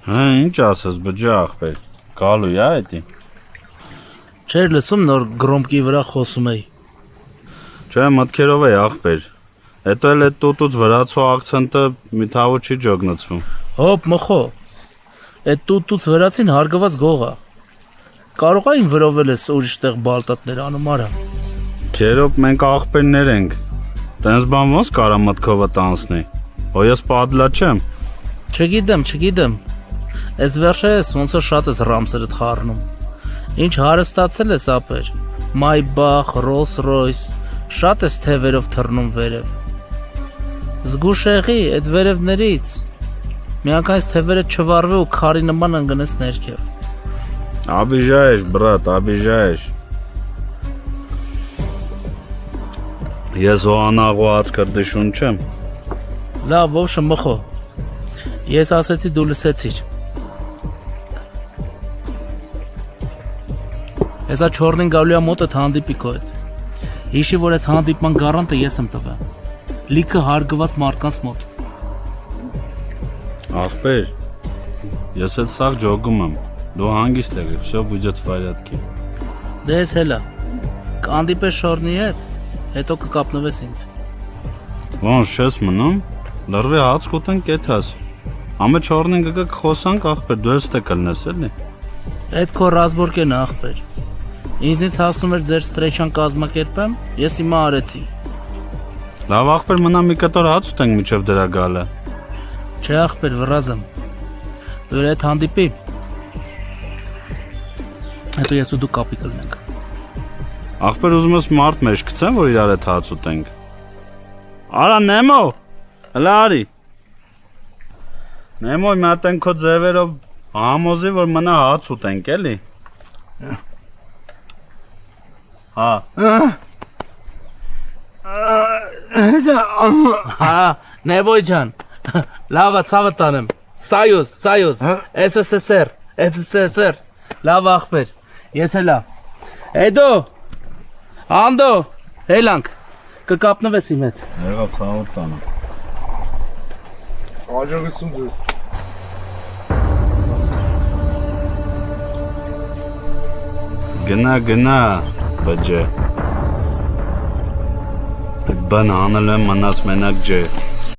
Հա, ինչ ասես, բջա ախպեր, գալու է այդի։ Չէր լսում նոր գրոմկի վրա խոսում էի։ Չէ, մտքերով էի ախպեր, հետո էլ էդ տուտուց վրացու ակցենտը մի թավու չի ջոգնացվում։ Հոպ մխո, էդ տուտուց վրացին հարգված գողա։ Կարող է իմ վրովել ես ուրիշ տեղ բալտատներ անում արա։ Քերոպ մենք ախպերներ ենք, տենց բան ոնց կարա մտքովը տանցնի, հո ես պատլա չեմ։ Չգիտեմ, ես վերջը ես ոնց որ շատ ես ռամսերդ խառնում։ Ինչ հարստացել ես ապեր, Մայբախ, Ռոլս Ռոյս, շատ ես թևերով թռնում վերև։ Զգուշեղի այդ վերևներից, մի անգամ թևերը չվարվի ու քարի նման ընկնես ներքև։ Обижаешь, брат, обижаешь։ Ես հոանաղու ածկրդիշուն չեմ։ Լավ, ովշը մխո, ես ասեցի դու լսեցիր։ Հեսա չորնին գալու է մոտդ հանդիպի քո հետ։ Հիշի, որ ես հանդիպման գարանտը ես եմ տվել։ Լիքը հարգված մարդկանց մոտ։ Ախպեր, ես էլ սաղ ջոգում եմ, դու հանգիստ եղի, всё будет в порядке։ Դե ես հելա, կհանդիպես շորնի հետ, հետո կկապնվես ինձ։ Ոնց չես մնում, լրվի հաց կուտեն կեթաս։ Ամը չորնին գգը կխոսանք ախպեր, դու ես տե կլնես էլի։ Այդ քո ռազմորկեն ախպեր։ Ինձնից հասնում էր ձեր ստրեչան կազմակերպեմ, ես հիմա արեցի։ Լավ ախպեր մնա մի կտոր հաց ուտենք միջև դրա գալը։ Չէ ախպեր, վրազեմ։ Դու հետ հանդիպի։ Հետո ես ու դու կապի կլնենք։ Ախպեր ուզում ես մարդ մեջ գցեմ, որ իրար հետ հաց ուտենք։ Արա Նեմո, հլա արի։ Նեմո մի հատ են քո ձևերով համոզի, որ մնա հաց ուտենք էլի։ Հա։ Հա, Նեբոյ ջան։ Լավա ցավը տանեմ։ Սայոս, SSSR։ Լավ ախպեր։ Ես հելա։ Էդո։ Անդո, հելանք։ Կկապնվես իմ հետ։ Եղա ցավը տանեմ։ Աջակցություն ձեզ։ Գնա, բջե։ Այդ բան անել եմ մնաս մենակ ջե։